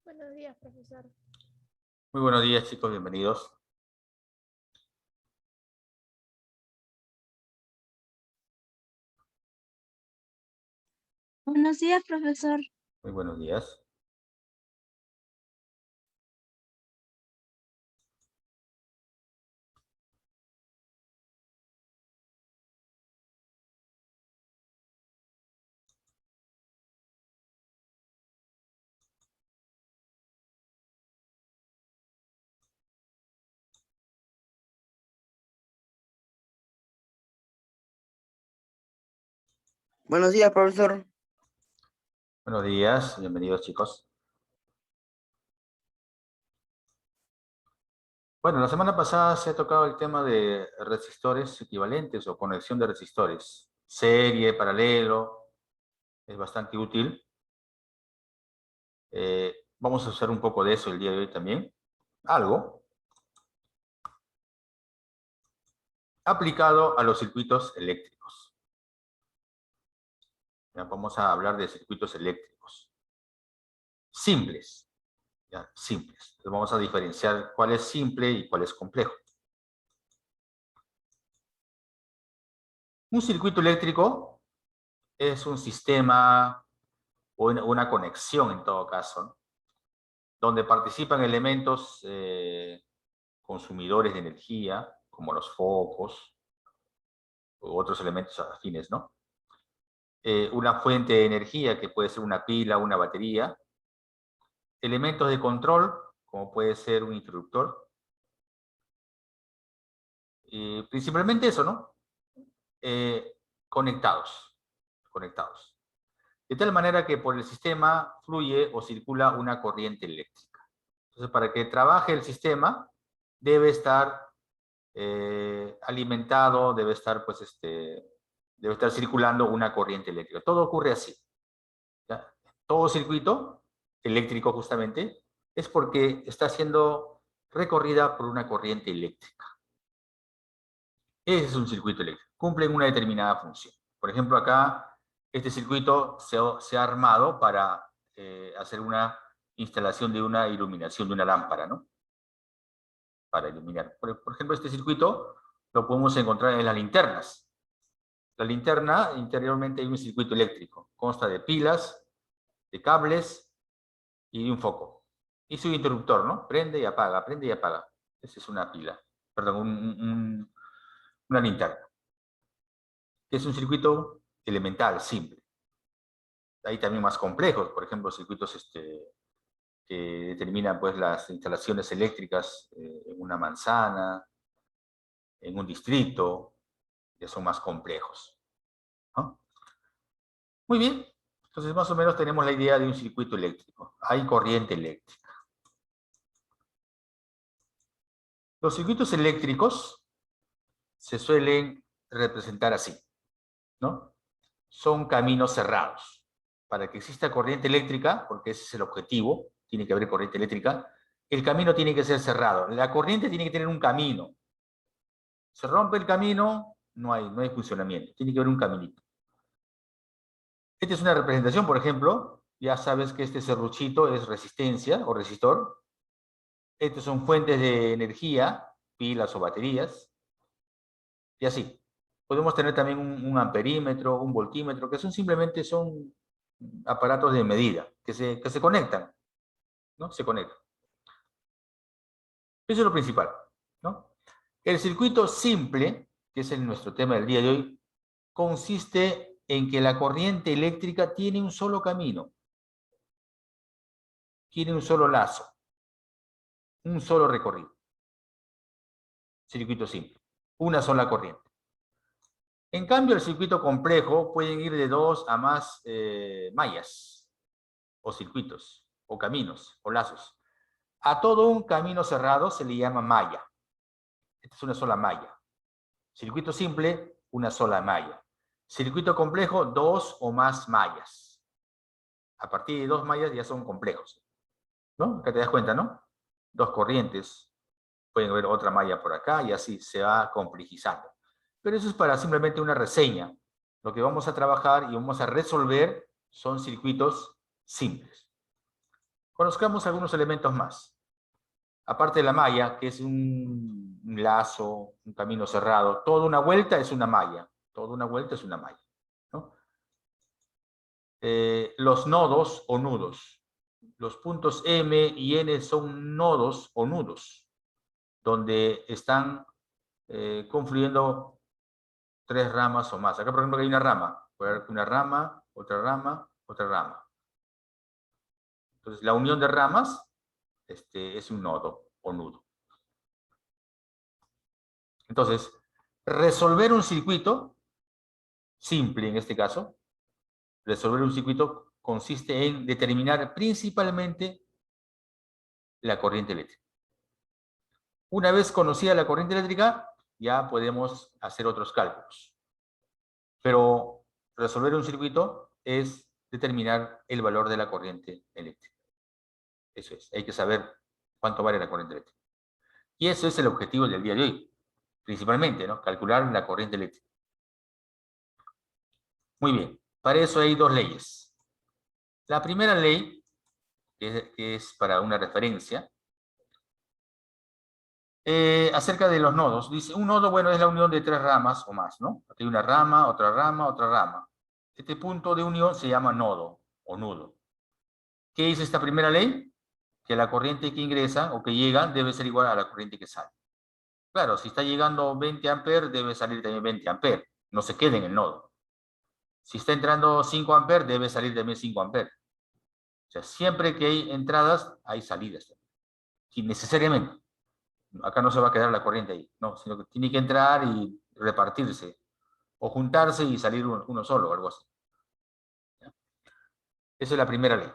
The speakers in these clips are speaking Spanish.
Buenos días, profesor. Muy buenos días, chicos, bienvenidos. Buenos días, profesor. Muy buenos días. Buenos días, profesor. Buenos días, bienvenidos, chicos. Bueno, la semana pasada se ha tocado el tema de resistores equivalentes o conexión de resistores. Serie, paralelo, es bastante útil. Vamos a usar un poco de eso el día de hoy también. Algo aplicado a los circuitos eléctricos. Ya, vamos a hablar de circuitos eléctricos. Simples. Ya, simples. Entonces vamos a diferenciar cuál es simple y cuál es complejo. Un circuito eléctrico es un sistema o una conexión en todo caso, ¿no? Donde participan elementos consumidores de energía, como los focos u otros elementos afines, ¿no? Una fuente de energía que puede ser una pila, una batería, elementos de control, como puede ser un interruptor, principalmente eso, ¿no? Conectados. De tal manera que por el sistema fluye o circula una corriente eléctrica. Entonces, para que trabaje el sistema, debe estar alimentado, debe estar circulando una corriente eléctrica. Todo ocurre así. ¿Ya? Todo circuito eléctrico, justamente, es porque está siendo recorrida por una corriente eléctrica. Ese es un circuito eléctrico. Cumple una determinada función. Por ejemplo, acá, este circuito se ha armado para hacer una instalación de una iluminación de una lámpara, ¿no? Para iluminar. Por ejemplo, este circuito lo podemos encontrar en las linternas. La linterna, interiormente hay un circuito eléctrico. Consta de pilas, de cables y de un foco. Y su interruptor, ¿no? Prende y apaga, prende y apaga. Esa es una pila. Perdón, una linterna. Que es un circuito elemental, simple. Hay también más complejos, por ejemplo, circuitos que determinan pues, las instalaciones eléctricas en una manzana, en un distrito, que son más complejos, ¿no? Muy bien, entonces más o menos tenemos la idea de un circuito eléctrico. Hay corriente eléctrica. Los circuitos eléctricos se suelen representar así, ¿no? Son caminos cerrados. Para que exista corriente eléctrica, porque ese es el objetivo, tiene que haber corriente eléctrica, el camino tiene que ser cerrado. La corriente tiene que tener un camino. Se rompe el camino, no hay funcionamiento. Tiene que haber un caminito. Esta es una representación, por ejemplo. Ya sabes que este serruchito es resistencia o resistor. Estas son fuentes de energía, pilas o baterías. Y así. Podemos tener también un amperímetro, un voltímetro, que simplemente son aparatos de medida, que se conectan, ¿no? Se conectan. Eso es lo principal, ¿no? El circuito simple, que es nuestro tema del día de hoy, consiste en que la corriente eléctrica tiene un solo camino, tiene un solo lazo, un solo recorrido. Circuito simple, una sola corriente. En cambio, el circuito complejo pueden ir de 2 a más mallas, o circuitos, o caminos, o lazos. A todo un camino cerrado se le llama malla. Esta es una sola malla. Circuito simple, una sola malla. Circuito complejo, 2 o más mallas. A partir de 2 mallas ya son complejos, ¿no? Acá te das cuenta, ¿no? 2 corrientes, pueden haber otra malla por acá y así se va complejizando. Pero eso es para simplemente una reseña. Lo que vamos a trabajar y vamos a resolver son circuitos simples. Conozcamos algunos elementos más. Aparte de la malla, que es un lazo, un camino cerrado, toda una vuelta es una malla. Toda una vuelta es una malla, ¿no? Los nodos o nudos. Los puntos M y N son nodos o nudos, donde están confluyendo tres ramas o más. Acá, por ejemplo, hay una rama. Puede haber una rama, otra rama, otra rama. Entonces, la unión de ramas es un nodo o nudo. Entonces, resolver un circuito, simple en este caso, resolver un circuito consiste en determinar principalmente la corriente eléctrica. Una vez conocida la corriente eléctrica, ya podemos hacer otros cálculos. Pero resolver un circuito es determinar el valor de la corriente eléctrica. Eso es, hay que saber cuánto vale la corriente eléctrica. Y eso es el objetivo del día de hoy, principalmente, ¿no? Calcular la corriente eléctrica. Muy bien, para eso hay dos leyes. La primera ley, que es para una referencia, acerca de los nodos. Dice, un nodo, bueno, es la unión de tres ramas o más, ¿no? Aquí hay una rama, otra rama, otra rama. Este punto de unión se llama nodo o nudo. ¿Qué dice esta primera ley? Que la corriente que ingresa o que llega debe ser igual a la corriente que sale. Claro, si está llegando 20 amperes, debe salir también 20 amperes. No se quede en el nodo. Si está entrando 5 amperes, debe salir también 5 amperes. O sea, siempre que hay entradas, hay salidas. Y necesariamente. Acá no se va a quedar la corriente ahí, no, sino que tiene que entrar y repartirse, o juntarse y salir uno solo, o algo así. ¿Ya? Esa es la primera ley.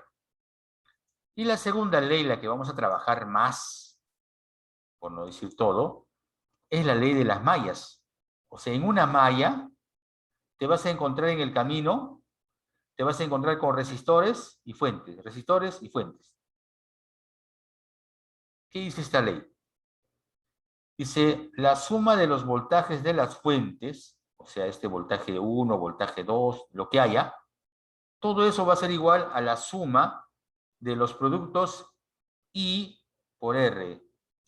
Y la segunda ley, la que vamos a trabajar más, por no decir todo, es la ley de las mallas. O sea, en una malla te vas a encontrar en el camino, te vas a encontrar con resistores y fuentes, resistores y fuentes. ¿Qué dice esta ley? Dice, la suma de los voltajes de las fuentes, o sea, este voltaje 1, voltaje 2, lo que haya, todo eso va a ser igual a la suma de los productos I por R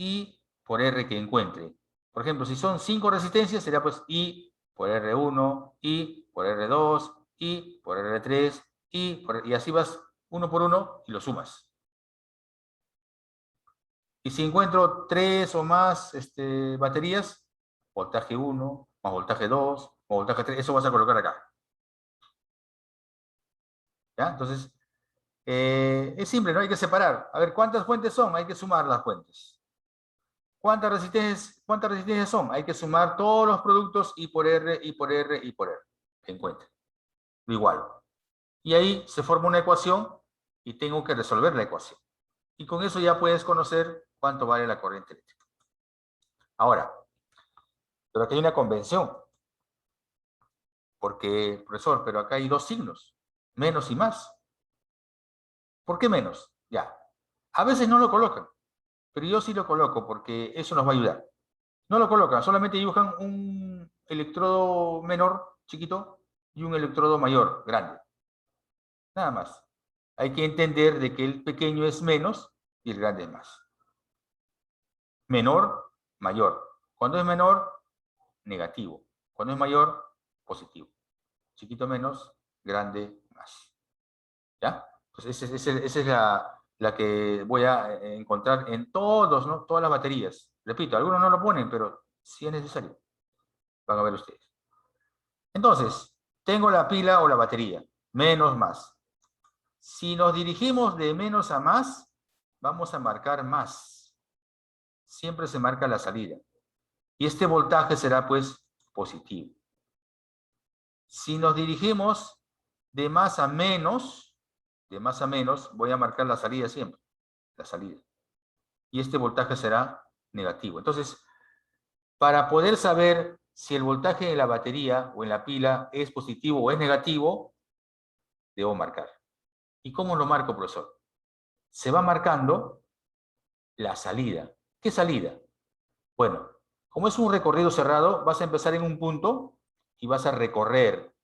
que encuentre. Por ejemplo, si son 5 resistencias, será pues I por R1, I por R2, I por R3, y así vas uno por uno y lo sumas. Y si encuentro 3 o más baterías, voltaje 1, más voltaje 2, más voltaje 3, eso vas a colocar acá. ¿Ya? Entonces, es simple, no hay que separar. A ver, ¿cuántas fuentes son? Hay que sumar las fuentes. ¿Cuántas resistencias son? Hay que sumar todos los productos I por R, I por R, I por R. Que encuentre. Igual. Y ahí se forma una ecuación y tengo que resolver la ecuación. Y con eso ya puedes conocer cuánto vale la corriente eléctrica. Ahora, pero aquí hay una convención. Porque, profesor, pero acá hay dos signos. Menos y más. ¿Por qué menos? Ya. A veces no lo colocan. Pero yo sí lo coloco porque eso nos va a ayudar. No lo colocan, solamente dibujan un electrodo menor, chiquito, y un electrodo mayor, grande. Nada más. Hay que entender de que el pequeño es menos y el grande es más. Menor, mayor. Cuando es menor, negativo. Cuando es mayor, positivo. Chiquito menos, grande más. ¿Ya? Pues esa es la que voy a encontrar en todos, ¿no? Todas las baterías. Repito, algunos no lo ponen, pero sí es necesario. Van a ver ustedes. Entonces, tengo la pila o la batería. Menos, más. Si nos dirigimos de menos a más, vamos a marcar más. Siempre se marca la salida. Y este voltaje será, pues, positivo. Si nos dirigimos de más a menos, voy a marcar la salida siempre. La salida. Y este voltaje será negativo. Entonces, para poder saber si el voltaje en la batería o en la pila es positivo o es negativo, debo marcar. ¿Y cómo lo marco, profesor? Se va marcando la salida. ¿Qué salida? Bueno, como es un recorrido cerrado, vas a empezar en un punto y vas a recorrer.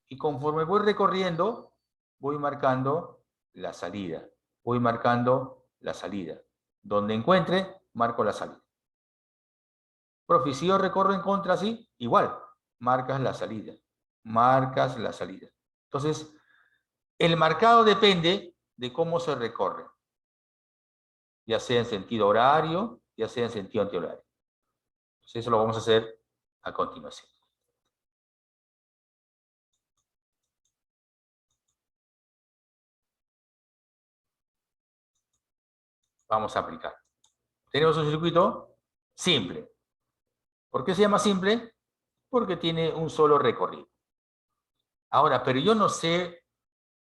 Y conforme voy recorriendo, voy marcando la salida. voy marcando la salida. Donde encuentre, marco la salida. Profe, si yo recorro en contra así, igual, marcas la salida. Marcas la salida. Entonces, el marcado depende de cómo se recorre. Ya sea en sentido horario, ya sea en sentido antihorario. Entonces, eso lo vamos a hacer a continuación. Vamos a aplicar. Tenemos un circuito simple. ¿Por qué se llama simple? Porque tiene un solo recorrido. Ahora, pero yo no sé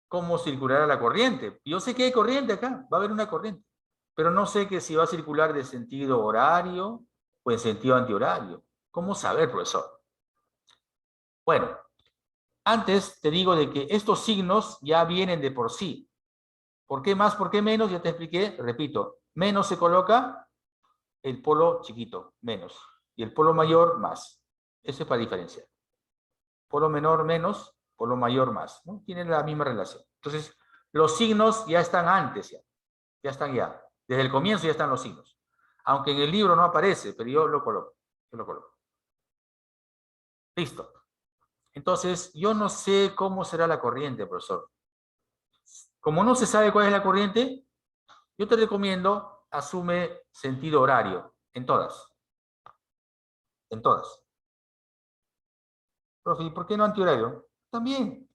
cómo circulará la corriente. Yo sé que hay corriente acá, va a haber una corriente. Pero no sé que si va a circular de sentido horario o en sentido antihorario. ¿Cómo saber, profesor? Bueno, antes te digo de que estos signos ya vienen de por sí. ¿Por qué más, por qué menos? Ya te expliqué, repito. Menos se coloca el polo chiquito, menos. Y el polo mayor, más. Eso es para diferenciar. Polo menor, menos. Polo mayor, más. ¿No? Tienen la misma relación. Entonces, los signos ya están antes, ya. Ya están ya. Desde el comienzo ya están los signos. Aunque en el libro no aparece, pero yo lo coloco. Yo lo coloco. Listo. Entonces, yo no sé cómo será la corriente, profesor. Como no se sabe cuál es la corriente, yo te recomiendo, asume sentido horario. En todas. En todas. Profe, ¿y por qué no antihorario? También.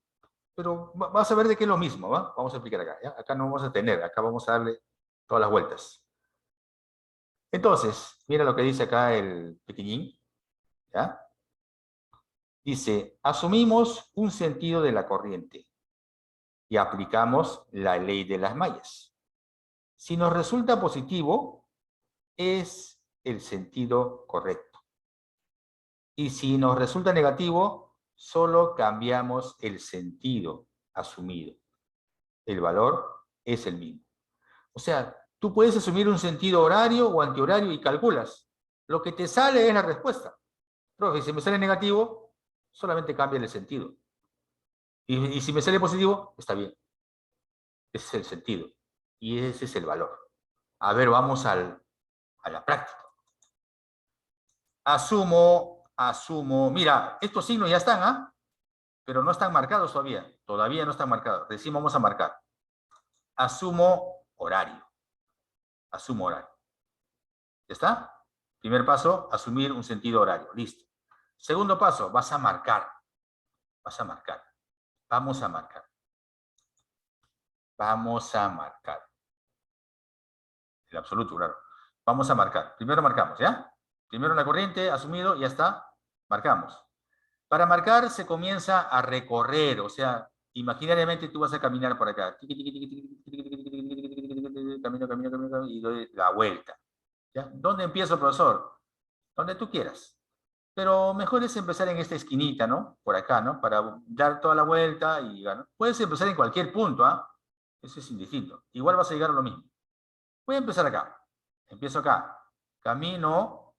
Pero vas a ver de qué es lo mismo, ¿va? Vamos a explicar acá, ¿ya? Acá no vamos a tener, acá vamos a darle todas las vueltas. Entonces, mira lo que dice acá el pequeñín, ¿ya? Dice, asumimos un sentido de la corriente y aplicamos la ley de las mallas. Si nos resulta positivo, es el sentido correcto. Y si nos resulta negativo, solo cambiamos el sentido asumido. El valor es el mismo. O sea, tú puedes asumir un sentido horario o antihorario y calculas. Lo que te sale es la respuesta. Profe, si me sale negativo, solamente cambia el sentido. Y si me sale positivo, está bien. Ese es el sentido. Y ese es el valor. A ver, vamos a la práctica. Asumo. Mira, estos signos ya están, ¿ah? Pero no están marcados todavía. Todavía no están marcados. Recién vamos a marcar. Asumo horario. Asumo horario. ¿Ya está? Primer paso, asumir un sentido horario. Listo. Segundo paso, vas a marcar. Vas a marcar. Vamos a marcar. Vamos a marcar. El absoluto, claro. Vamos a marcar. Primero marcamos, ¿ya? Primero la corriente, asumido, ya está. Marcamos. Para marcar se comienza a recorrer, o sea, imaginariamente tú vas a caminar por acá. Camino, y doy la vuelta. ¿Ya? ¿Dónde empiezo, profesor? Donde tú quieras. Pero mejor es empezar en esta esquinita, ¿no? Por acá, ¿no? Para dar toda la vuelta y ¿no? Puedes empezar en cualquier punto, ¿ah? Eso es indistinto. Igual vas a llegar a lo mismo. Voy a empezar acá. Empiezo acá. Camino,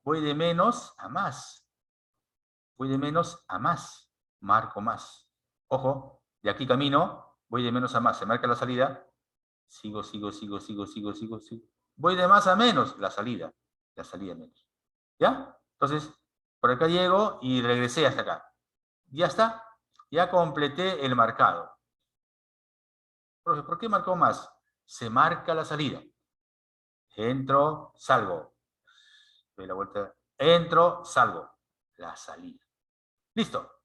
voy de menos a más. Voy de menos a más. Marco más. Ojo, de aquí camino, voy de menos a más. Se marca la salida. Sigo. Voy de más a menos. La salida menos. ¿Ya? Entonces, por acá llego y regresé hasta acá. Ya está. Ya completé el marcado. Profe, ¿por qué marcó más? Se marca la salida. Entro, salgo. Doy la vuelta. Entro, salgo. La salida. Listo.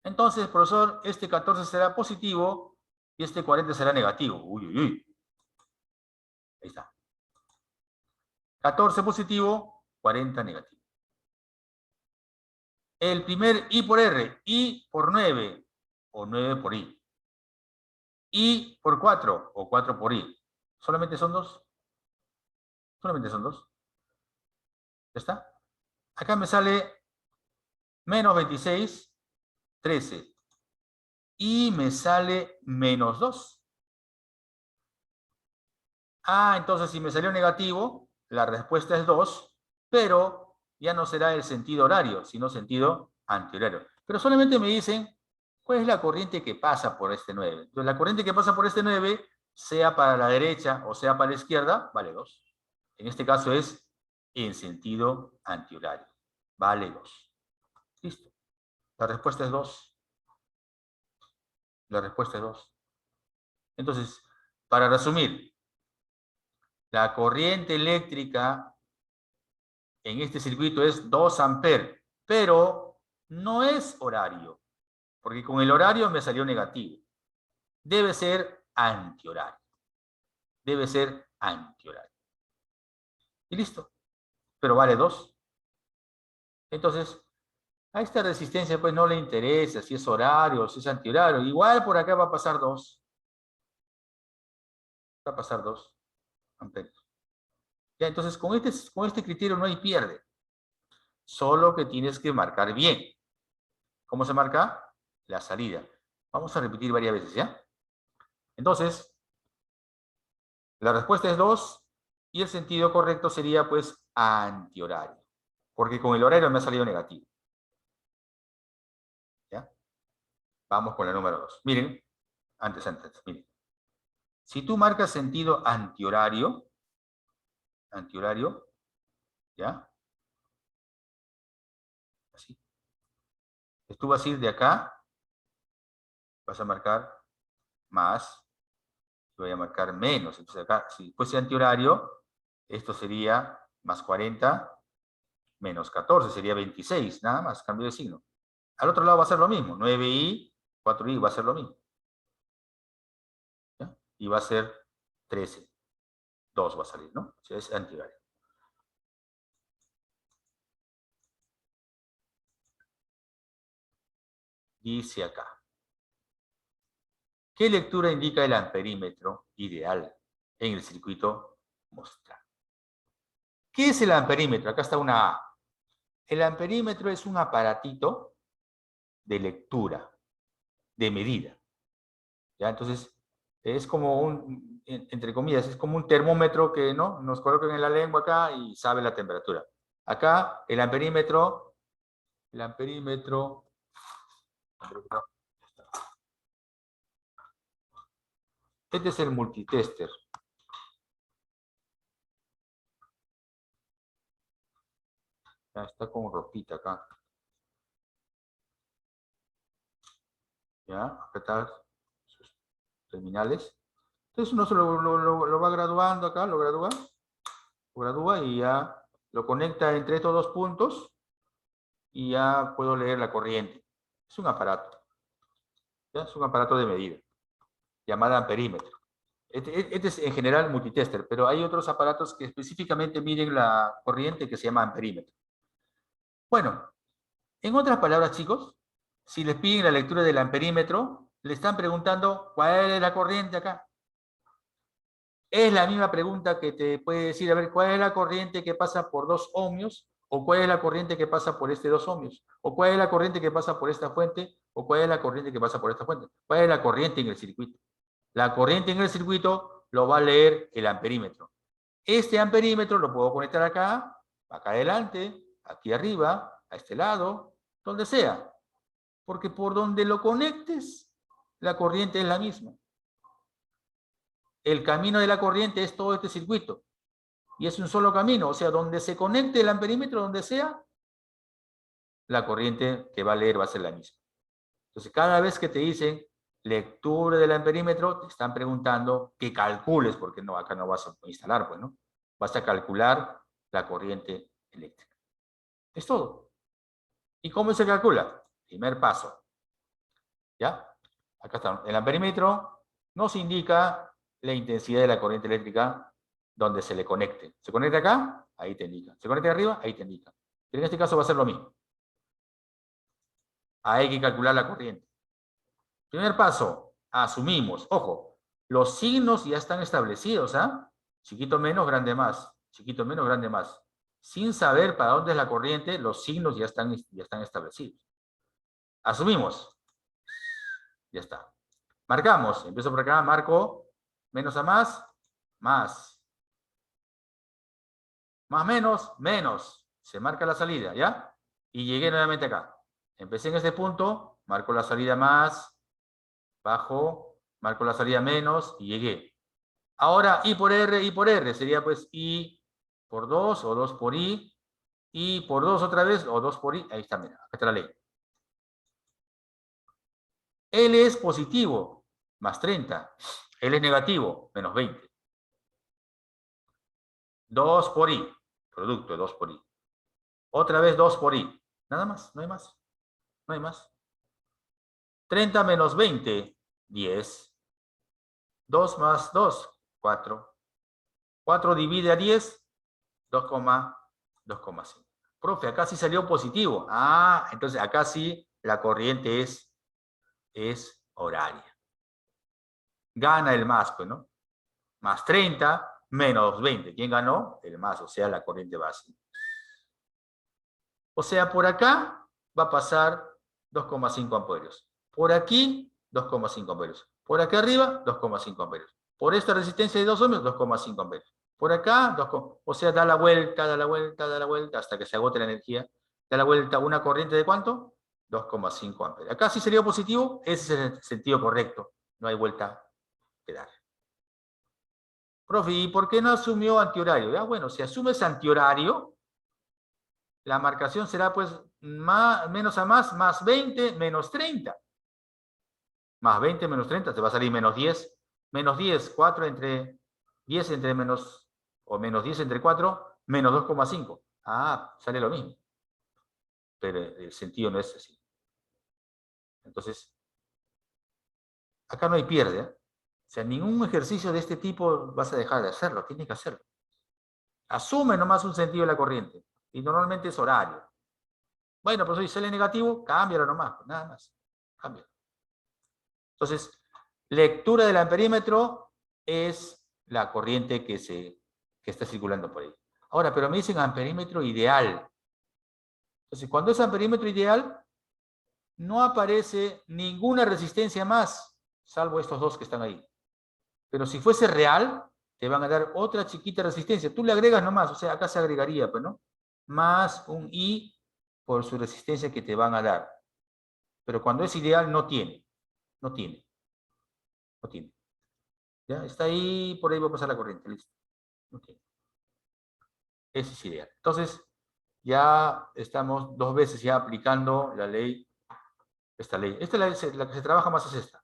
Entonces, profesor, este 14 será positivo y este 40 será negativo. Uy. Ahí está. 14 positivo, 40 negativo. El primer I por R, I por 9 o 9 por I. I por 4 o 4 por I. Solamente son dos. Solamente son dos. ¿Ya está? Acá me sale menos 26, 13. Y me sale menos 2. Ah, entonces si me salió negativo, la respuesta es 2, pero ya no será el sentido horario, sino sentido antihorario. Pero solamente me dicen cuál es la corriente que pasa por este 9. Entonces la corriente que pasa por este 9 sea para la derecha o sea para la izquierda, vale 2. En este caso es en sentido antihorario. Vale 2. Listo. La respuesta es 2. La respuesta es 2. Entonces, para resumir, la corriente eléctrica en este circuito es 2 amperes, pero no es horario, porque con el horario me salió negativo. Debe ser antihorario. Debe ser antihorario. Y listo. Pero vale 2. Entonces, a esta resistencia pues no le interesa si es horario o si es antihorario. Igual por acá va a pasar 2. Va a pasar 2 amperes. Ya, entonces con este criterio no hay pierde. Solo que tienes que marcar bien. ¿Cómo se marca? La salida. Vamos a repetir varias veces, ¿ya? Entonces, la respuesta es 2 y el sentido correcto sería pues antihorario. Porque con el horario me ha salido negativo. ¿Ya? Vamos con la número 2. Miren, antes, miren. Si tú marcas sentido antihorario, ¿ya? Así. Tú vas a ir de acá, vas a marcar más, voy a marcar menos. Entonces acá, si fuese antihorario, esto sería más 40, menos 14, sería 26, nada más, cambio de signo. Al otro lado va a ser lo mismo, 9i, 4i va a ser lo mismo. ¿Ya? Y va a ser 13. 2 va a salir, ¿no? O sea, es antihorario. Dice acá. ¿Qué lectura indica el amperímetro ideal en el circuito mostrar? ¿Qué es el amperímetro? Acá está una A. El amperímetro es un aparatito de lectura, de medida. ¿Ya? Entonces, es como entre comillas, es como un termómetro que ¿no? nos colocan en la lengua acá y sabe la temperatura. Acá, el amperímetro, este es el multitester. Ya está con ropita acá. ¿Ya? Acá están sus terminales. Entonces uno se lo va graduando acá, lo gradúa y ya lo conecta entre estos dos puntos y ya puedo leer la corriente. Es un aparato. ¿Ya? Es un aparato de medida, llamada amperímetro. Este es en general multitester, pero hay otros aparatos que específicamente miden la corriente que se llama amperímetro. Bueno, en otras palabras, chicos, si les piden la lectura del amperímetro, le están preguntando cuál es la corriente acá. Es la misma pregunta que te puede decir, a ver, ¿cuál es la corriente que pasa por 2 ohmios? ¿O cuál es la corriente que pasa por este 2 ohmios? ¿O cuál es la corriente que pasa por esta fuente? ¿O cuál es la corriente que pasa por esta fuente? ¿Cuál es la corriente en el circuito? La corriente en el circuito lo va a leer el amperímetro. Este amperímetro lo puedo conectar acá adelante, aquí arriba, a este lado, donde sea. Porque por donde lo conectes, la corriente es la misma. El camino de la corriente es todo este circuito. Y es un solo camino. O sea, donde se conecte el amperímetro, donde sea, la corriente que va a leer va a ser la misma. Entonces, cada vez que te dicen lectura del amperímetro, te están preguntando que calcules, porque no, acá no vas a instalar, pues, ¿no? Vas a calcular la corriente eléctrica. Es todo. ¿Y cómo se calcula? Primer paso. ¿Ya? Acá está. El amperímetro nos indica la intensidad de la corriente eléctrica donde se le conecte. ¿Se conecta acá? Ahí te indica. ¿Se conecta arriba? Ahí te indica. Pero en este caso va a ser lo mismo. Hay que calcular la corriente. Primer paso, asumimos. Ojo, los signos ya están establecidos, ¿ah? Chiquito menos, grande más. Chiquito menos, grande más. Sin saber para dónde es la corriente, los signos ya están establecidos. Asumimos. Ya está. Marcamos. Empiezo por acá, marco. Menos a más, más. Más menos, menos. Se marca la salida, ¿ya? Y llegué nuevamente acá. Empecé en este punto, marco la salida más, bajo, marco la salida menos y llegué. Ahora, I por R, sería pues I por 2 o 2 por I por 2 otra vez o 2 por I. Ahí está, mira, acá está la ley. L es positivo, más 30. L es negativo, menos 20. 2 por I, producto de 2 por I. Otra vez 2 por I. Nada más, no hay más. No hay más. 30 menos 20, 10. 2 más 2, 4. 4 divide a 10, 2,5. Profe, acá sí salió positivo. Ah, entonces acá sí la corriente es horaria. Gana el más, pues, ¿no? Más 30 menos 20. ¿Quién ganó? El más, o sea, la corriente base. O sea, por acá va a pasar 2,5 amperios. Por aquí, 2,5 amperios. Por acá arriba, 2,5 amperios. Por esta resistencia de 2 ohmios, 2,5 amperios. Por acá, o sea, da la vuelta, da la vuelta, da la vuelta, hasta que se agote la energía. Da la vuelta una corriente de ¿cuánto? 2,5 amperios. Acá sí sería positivo, ese es el sentido correcto. No hay vuelta que dar. Profe, ¿y por qué no asumió antihorario? Ya, bueno, si asumes antihorario, la marcación será pues menos a más 20, menos 30. Más 20 menos 30, te va a salir menos 10. Menos 10, 4 entre 10 entre menos, o menos 10 entre 4, menos 2,5. Ah, sale lo mismo. Pero el sentido no es así. Entonces, acá no hay pierde. O sea, ningún ejercicio de este tipo vas a dejar de hacerlo, tienes que hacerlo. Asume nomás un sentido de la corriente. Y normalmente es horario. Bueno, pues hoy sale negativo, cámbialo nomás, nada más. Cámbialo. Entonces, lectura del amperímetro es la corriente que está circulando por ahí. Ahora, pero me dicen amperímetro ideal. Entonces, cuando es amperímetro ideal, no aparece ninguna resistencia más, salvo estos dos que están ahí. Pero si fuese real, te van a dar otra chiquita resistencia. Tú le agregas nomás, o sea, acá se agregaría, pues, ¿no? Más un I por su resistencia que te van a dar. Pero cuando es ideal, no tiene. No tiene. No tiene. ¿Ya? Está ahí, por ahí va a pasar la corriente. Listo. Okay. Ese es ideal. Entonces, ya estamos 2 veces ya aplicando la ley, esta ley. Esta es la que se trabaja más es esta.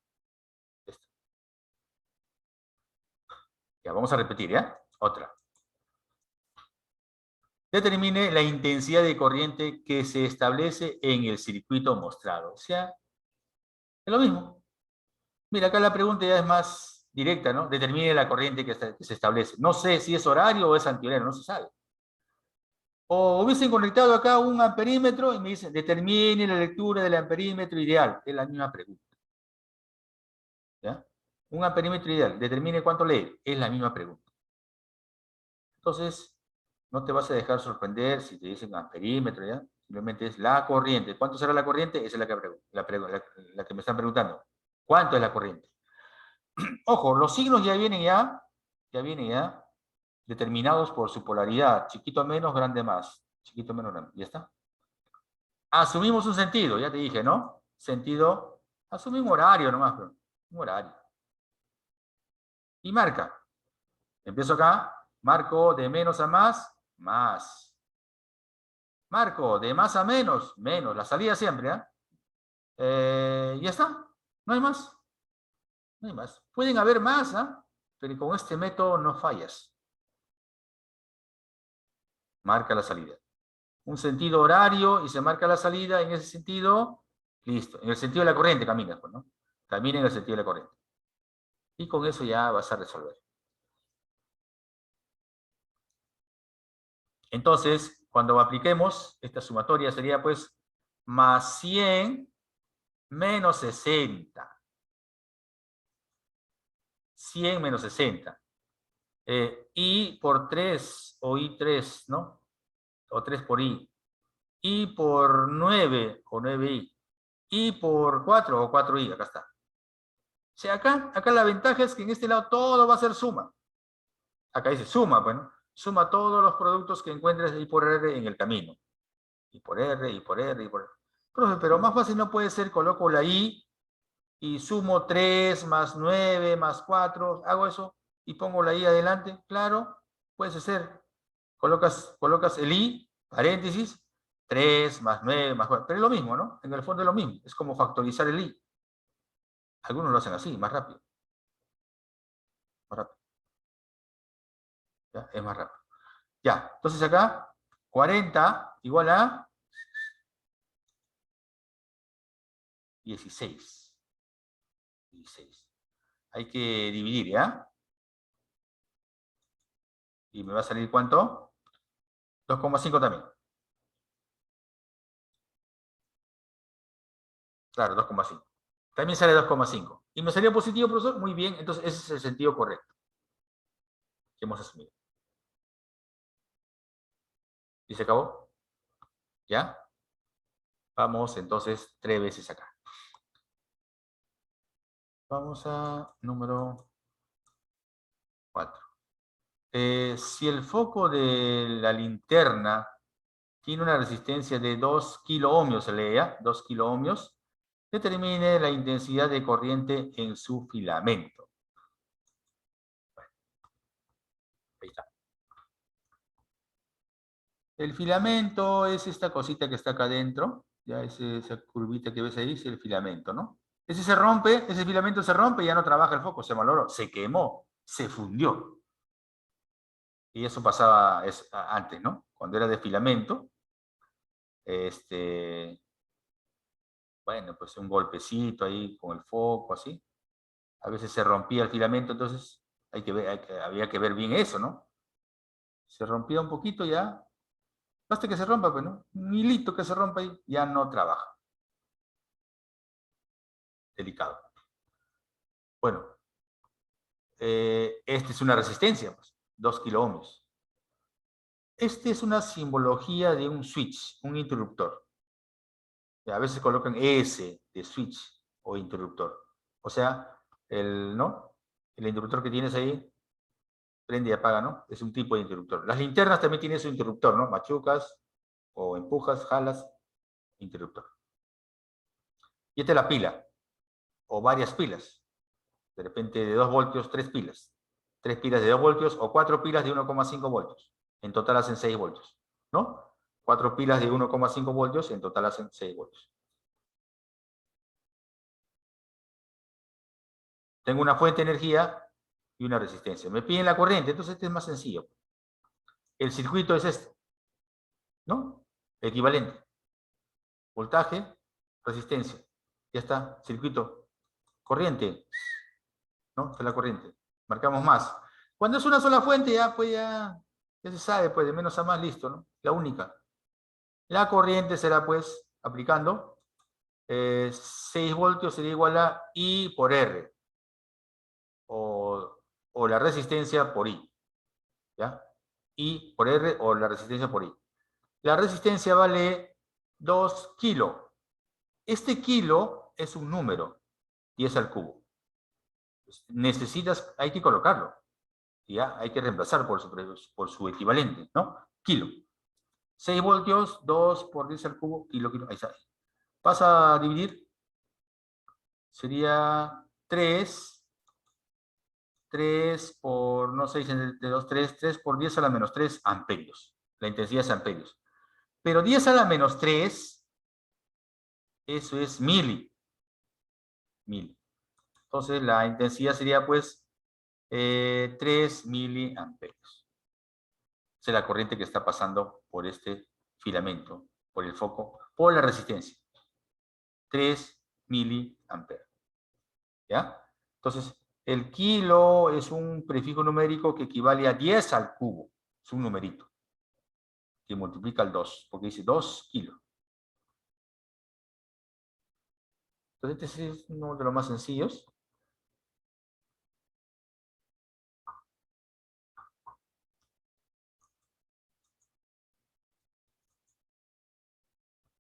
Ya, vamos a repetir, ¿ya? Otra. Determine la intensidad de corriente que se establece en el circuito mostrado. O sea, es lo mismo. Mira, acá la pregunta ya es más directa, ¿no? Determine la corriente que se establece. No sé si es horario o es antihorario, no se sabe. O hubiesen conectado acá un amperímetro y me dicen, determine la lectura del amperímetro ideal. Es la misma pregunta. ¿Ya? Un amperímetro ideal, determine cuánto lee. Es la misma pregunta. Entonces, no te vas a dejar sorprender si te dicen amperímetro, ¿ya? Simplemente es la corriente. ¿Cuánto será la corriente? Esa es la que me están preguntando. ¿Cuánto es la corriente? Ojo, los signos ya vienen ya determinados por su polaridad. Chiquito menos, grande más. Chiquito menos, grande. ¿Ya está? Asumimos un sentido, ya te dije, ¿no? Sentido, asumimos un horario nomás, pero un horario. Y marca. Empiezo acá, marco de menos a más, más. Marco de más a menos, menos. La salida siempre, ya está, no hay más. No hay más. Pueden haber más, pero con este método no fallas. Marca la salida. Un sentido horario y se marca la salida en ese sentido, listo. En el sentido de la corriente caminas, pues, ¿no? Camina en el sentido de la corriente. Y con eso ya vas a resolver. Entonces, cuando apliquemos, esta sumatoria sería pues más 100 menos 60. 100 menos 60. I por 3 o I3, ¿no? O 3 por I. I por 9 o 9I. I por 4 o 4I, acá está. O sea, acá la ventaja es que en este lado todo va a ser suma. Acá dice suma, bueno, suma todos los productos que encuentres I por R en el camino. I por R, I por R, I por R. Profe, pero más fácil no puede ser, coloco la I y sumo 3 más 9 más 4, hago eso y pongo la I adelante, claro, puedes hacer. Colocas el I, paréntesis, 3 más 9 más 4. Pero es lo mismo, ¿no? En el fondo es lo mismo. Es como factorizar el I. Algunos lo hacen así, más rápido. Más rápido. ¿Ya? Es más rápido. Ya, entonces acá, 40 igual a 16. 16. Hay que dividir, ¿ya? Y me va a salir ¿cuánto? 2,5 también. Claro, 2,5. También sale 2,5. ¿Y me salió positivo, profesor? Muy bien, entonces ese es el sentido correcto que hemos asumido. ¿Y se acabó? ¿Ya? Vamos entonces 3 veces acá. Vamos a número 4. Si el foco de la linterna tiene una resistencia de 2 kiloohmios, se lee ya, 2 kiloohmios, determine la intensidad de corriente en su filamento. Bueno, ahí está. El filamento es esta cosita que está acá adentro, ya esa curvita que ves ahí es el filamento, ¿no? Ese se rompe, ese filamento se rompe y ya no trabaja el foco, se malogró, se quemó, se fundió. Y eso pasaba antes, ¿no? Cuando era de filamento, bueno, pues un golpecito ahí con el foco, así. A veces se rompía el filamento, entonces había que ver bien eso, ¿no? Se rompía un poquito ya, basta que se rompa, pues, ¿no? Un hilito que se rompa ahí, ya no trabaja. Delicado. Bueno, esta es una resistencia, pues, 2 kiloohmios. Esta es una simbología de un switch, un interruptor. A veces colocan S de switch o interruptor. O sea, ¿no? El interruptor que tienes ahí, prende y apaga, ¿no? Es un tipo de interruptor. Las linternas también tienen su interruptor, ¿no? Machucas o empujas, jalas, interruptor. Y esta es la pila, o varias pilas. De repente de 2 voltios, 3 pilas. 3 pilas de 2 voltios o 4 pilas de 1,5 voltios. En total hacen 6 voltios, ¿no? 4 pilas de 1,5 voltios, en total hacen 6 voltios. Tengo una fuente de energía y una resistencia. Me piden la corriente, entonces este es más sencillo. El circuito es este, ¿no? Equivalente. Voltaje, resistencia. Ya está, circuito. Corriente, ¿no? Esta es la corriente. Marcamos más. Cuando es una sola fuente, ya, pues ya se sabe, pues de menos a más, listo, ¿no? La única. La corriente será, pues, aplicando 6 voltios sería igual a I por R. O la resistencia por I. ¿Ya? I por R o la resistencia por I. La resistencia vale 2 kilos. Este kilo es un número, 10 al cubo. Hay que colocarlo. ¿Ya? Hay que reemplazar por su equivalente, ¿no? Kilo. 6 voltios, 2 por 10 al cubo, kilo. Ahí está. Pasa a dividir. Sería 3 por, no 6 entre 2, 3 por 10 a la menos 3 amperios. La intensidad es amperios. Pero 10 a la menos 3, eso es mili. Entonces la intensidad sería pues 3 miliamperios. Esa es la corriente que está pasando por este filamento, por el foco, por la resistencia. 3 miliamperios. ¿Ya? Entonces, el kilo es un prefijo numérico que equivale a 10 al cubo. Es un numerito que multiplica el 2, porque dice 2 kilos. Entonces, este es uno de los más sencillos.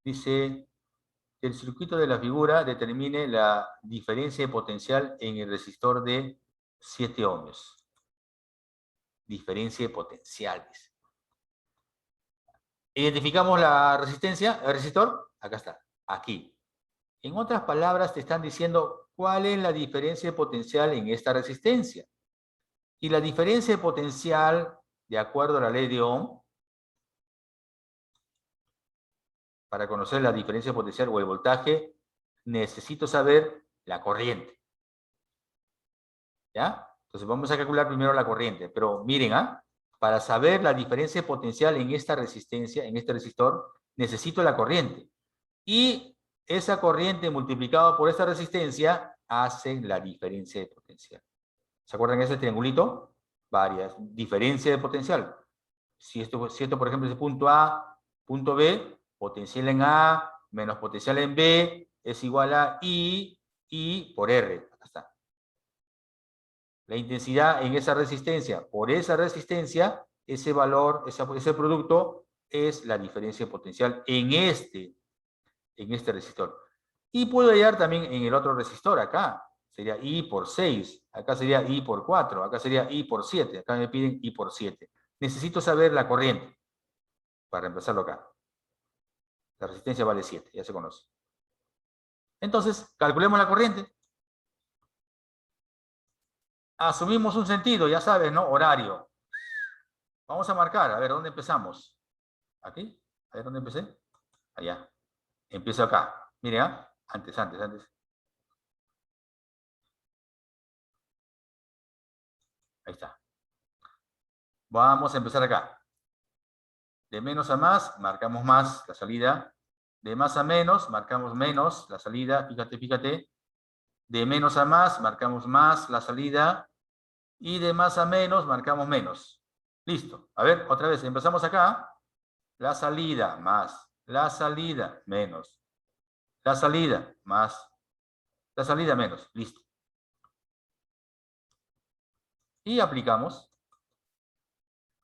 Dice que el circuito de la figura determine la diferencia de potencial en el resistor de 7 ohmios. Diferencia de potenciales. Identificamos la resistencia, el resistor, acá está, aquí. En otras palabras, te están diciendo cuál es la diferencia de potencial en esta resistencia. Y la diferencia de potencial, de acuerdo a la ley de Ohm, para conocer la diferencia de potencial o el voltaje, necesito saber la corriente. ¿Ya? Entonces vamos a calcular primero la corriente. Pero miren, para saber la diferencia de potencial en esta resistencia, en este resistor, necesito la corriente. Y esa corriente multiplicada por esta resistencia hacen la diferencia de potencial. ¿Se acuerdan de ese triangulito? Varias. Diferencia de potencial. Si esto, por ejemplo, es punto A, punto B, potencial en A menos potencial en B es igual a I por R. Acá está. La intensidad en esa resistencia. Por esa resistencia, ese valor, ese producto es la diferencia de potencial en este resistor. Y puedo hallar también en el otro resistor, acá. Sería I por 6, acá sería I por 4, acá sería I por 7, acá me piden I por 7. Necesito saber la corriente para reemplazarlo acá. La resistencia vale 7, ya se conoce. Entonces, calculemos la corriente. Asumimos un sentido, ya sabes, ¿no? Horario. Vamos a marcar, a ver, ¿dónde empezamos? ¿Aquí? A ver, ¿dónde empecé? Allá. Empiezo acá. Mire, antes. Ahí está. Vamos a empezar acá. De menos a más, marcamos más la salida. De más a menos, marcamos menos la salida. Fíjate. De menos a más, marcamos más la salida. Y de más a menos, marcamos menos. Listo. A ver, otra vez. Empezamos acá. La salida más. La salida menos. La salida más. La salida menos. Listo. Y aplicamos.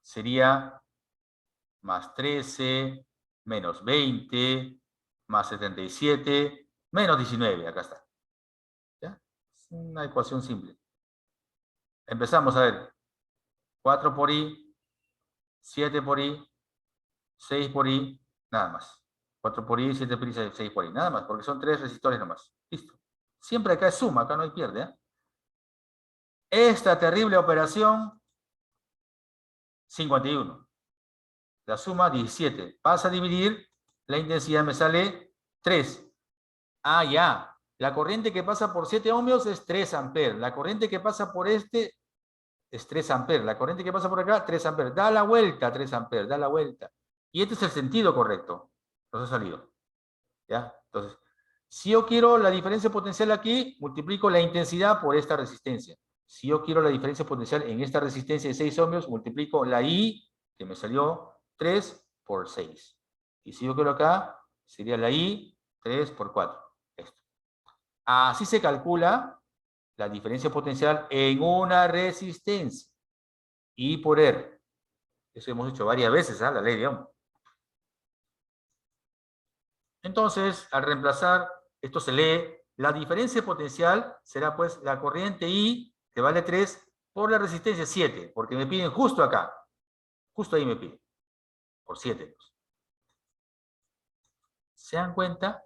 Sería más 13, menos 20, más 77, menos 19. Acá está. ¿Ya? Es una ecuación simple. Empezamos a ver. 4 por I, 7 por I, 6 por I, nada más. 4 por I, 7 por I, 6 por I, nada más, porque son 3 resistores nomás. Listo. Siempre acá es suma, acá no hay pierde. Esta terrible operación, 51. La suma, 17. Pasa a dividir, la intensidad me sale 3. Ya. La corriente que pasa por 7 ohmios es 3 amperes. La corriente que pasa por este es 3 amperes. La corriente que pasa por acá, 3 amperes. Da la vuelta, 3 amperes, da la vuelta. Y este es el sentido correcto. Nos ha salido. ¿Ya? Entonces, si yo quiero la diferencia potencial aquí, multiplico la intensidad por esta resistencia. Si yo quiero la diferencia potencial en esta resistencia de 6 ohmios, multiplico la I, que me salió 3 por 6. Y si yo quiero acá, sería la I 3 por 4. Esto. Así se calcula la diferencia potencial en una resistencia. I por R. Eso hemos hecho varias veces, la ley de Ohm. Entonces, al reemplazar, esto se lee, la diferencia potencial será pues la corriente I, que vale 3, por la resistencia 7, porque me piden justo acá. Justo ahí me piden. Por 7. ¿Se dan cuenta?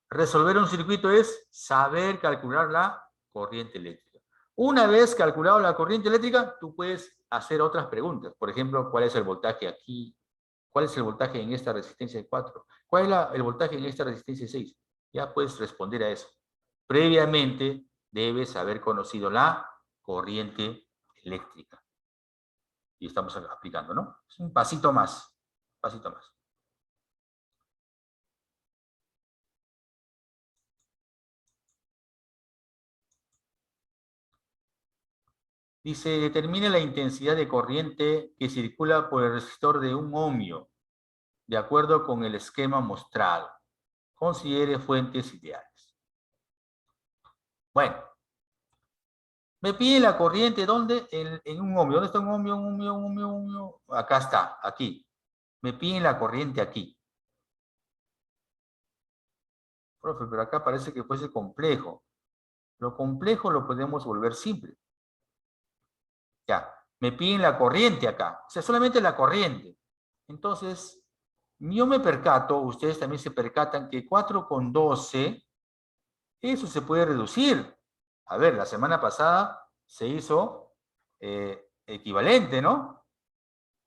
Resolver un circuito es saber calcular la corriente eléctrica. Una vez calculado la corriente eléctrica, tú puedes hacer otras preguntas. Por ejemplo, ¿cuál es el voltaje aquí? ¿Cuál es el voltaje en esta resistencia de 4? ¿Cuál es el voltaje en esta resistencia de 6? Ya puedes responder a eso. Previamente debes haber conocido la corriente eléctrica. Y estamos aplicando, ¿no? Es un pasito más. Un pasito más. Dice, determine la intensidad de corriente que circula por el resistor de un ohmio, de acuerdo con el esquema mostrado. Considere fuentes ideales. Bueno, me pide la corriente, ¿dónde? En un ohmio. ¿Dónde está un ohmio? Un ohmio. Acá está, aquí. Me piden la corriente aquí. Profe, pero acá parece que fuese complejo. Lo complejo lo podemos volver simple. Ya, me piden la corriente acá. O sea, solamente la corriente. Entonces, yo me percato, ustedes también se percatan que 4,12, eso se puede reducir. A ver, la semana pasada se hizo equivalente, ¿no?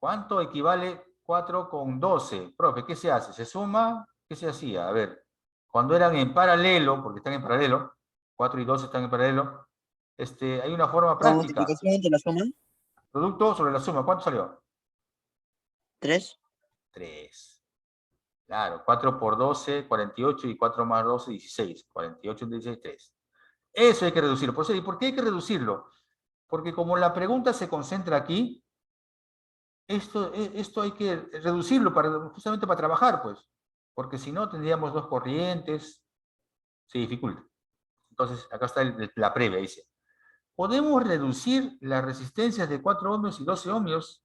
¿Cuánto equivale 4 con 12? Profe, ¿qué se hace? ¿Se suma? ¿Qué se hacía? A ver, cuando eran en paralelo, porque están en paralelo, 4 y 12 están en paralelo, hay una forma La práctica. multiplicación entre la suma, Producto sobre la suma, ¿cuánto salió? 3. 3. Claro, 4 por 12, 48, y 4 más 12, 16. 48 entre 16, 3. Eso hay que reducirlo. ¿Y por qué hay que reducirlo? Porque como la pregunta se concentra aquí, esto hay que reducirlo justamente para trabajar, pues. Porque si no, tendríamos dos corrientes, se dificulta. Entonces, acá está la previa, dice. Podemos reducir las resistencias de 4 ohmios y 12 ohmios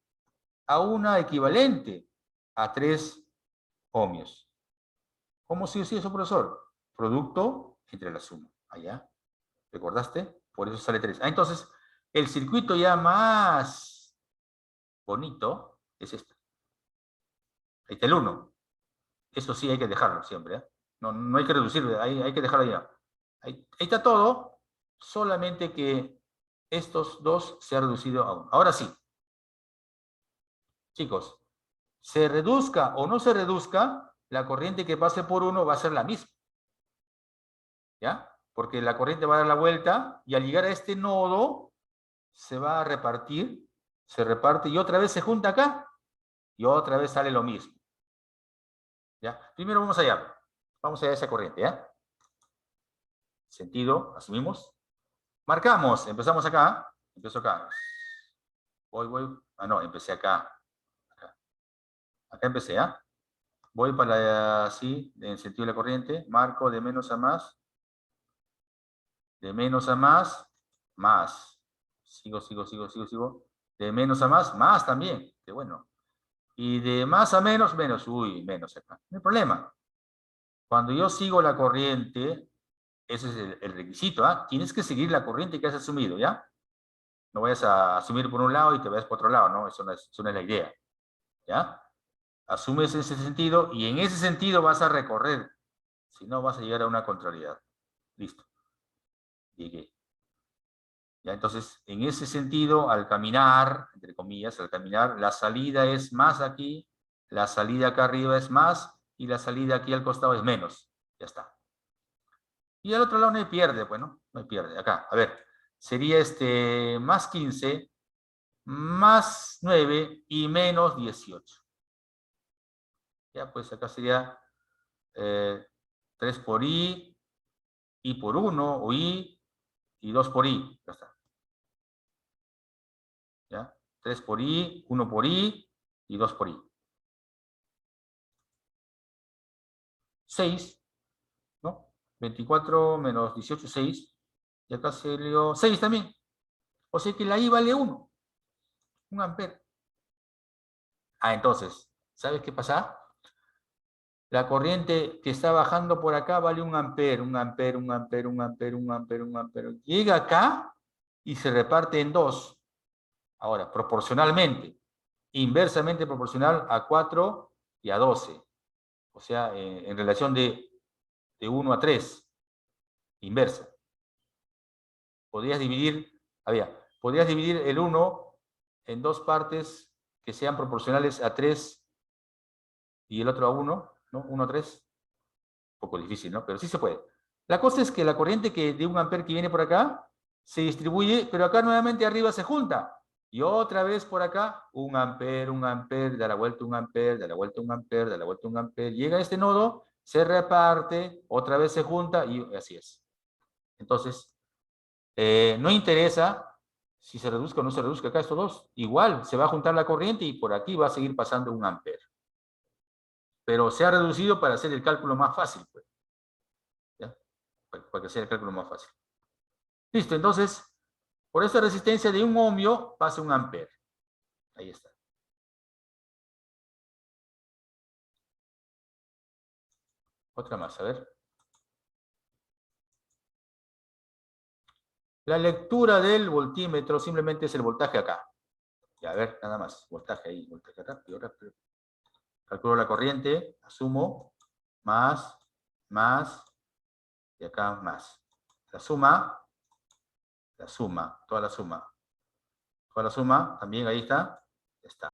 a una equivalente a 3 ohmios. ¿Cómo se dice eso, profesor? Producto entre la suma. Allá. ¿Recordaste? Por eso sale 3. Entonces, el circuito ya más bonito es este. Ahí está el 1. Eso sí hay que dejarlo siempre. No hay que reducirlo, hay que dejarlo ya. Ahí está todo, solamente que estos dos se han reducido a 1. Ahora sí. Chicos, se reduzca o no se reduzca, la corriente que pase por 1 va a ser la misma. ¿Ya? Porque la corriente va a dar la vuelta y al llegar a este nodo se va a repartir, se reparte y otra vez se junta acá y otra vez sale lo mismo. ¿Ya? Primero vamos allá. Vamos allá a esa corriente, ¿ya? Sentido, asumimos. Marcamos, empezamos acá. Empiezo acá. Voy. Ah, no, empecé acá. Acá empecé, ¿ah? Voy para así, en sentido de la corriente. Marco de menos a más. De menos a más, más. Sigo. De menos a más también. Qué bueno. Y de más a menos, menos. Uy, menos acá. No hay problema. Cuando yo sigo la corriente, ese es el requisito, ¿ah? Tienes que seguir la corriente que has asumido, ¿ya? No vayas a asumir por un lado y te vayas por otro lado, ¿no? Eso no es la idea, ¿ya? Asumes ese sentido y en ese sentido vas a recorrer. Si no, vas a llegar a una contrariedad. Listo. Llegué. ¿Ya? Entonces, en ese sentido, al caminar, entre comillas, al caminar, la salida es más aquí, la salida acá arriba es más, y la salida aquí al costado es menos. Ya está. Y al otro lado no hay pierde, pues, ¿no? No hay pierde. Acá, a ver, sería más 15, más 9 y menos 18. Ya, pues acá sería 3 por I por 1, o I, y 2 por I. Ya está. ¿Ya? 3 por I, 1 por I, y 2 por I. 6, ¿no? 24 menos 18, 6. Y acá salió 6 también. O sea que la I vale 1. 1 ampere. Entonces, ¿sabes qué pasa? La corriente que está bajando por acá vale 1 ampere, 1 ampere, 1 ampere, 1 ampere, 1 ampere, 1 ampere. Llega acá y se reparte en 2. Ahora, proporcionalmente. Inversamente proporcional a 4 y a 12. O sea, en relación de 1 a 3. Inversa. Podrías dividir el 1 en dos partes que sean proporcionales a 3 y el otro a 1, ¿no? 1 a 3. Un poco difícil, ¿no? Pero sí se puede. La cosa es que la corriente de 1 ampere que viene por acá se distribuye, pero acá nuevamente arriba se junta. Y otra vez por acá, 1 ampere, da la vuelta 1 ampere, da la vuelta 1 ampere, da la vuelta 1 ampere. Llega a este nodo, se reparte, otra vez se junta y así es. Entonces, no interesa si se reduzca o no se reduzca acá estos dos. Igual se va a juntar la corriente y por aquí va a seguir pasando 1 ampere. Pero se ha reducido para hacer el cálculo más fácil, pues. ¿Ya? Para que sea el cálculo más fácil. Listo, entonces, por esta resistencia de 1 ohmio pasa 1 ampere. Ahí está. Otra más, a ver. La lectura del voltímetro simplemente es el voltaje acá. Ya, a ver, nada más. Voltaje ahí, voltaje rápido. Calculo la corriente, asumo, más, y acá más. La suma, toda la suma. Con la suma, también ahí está. Ya está.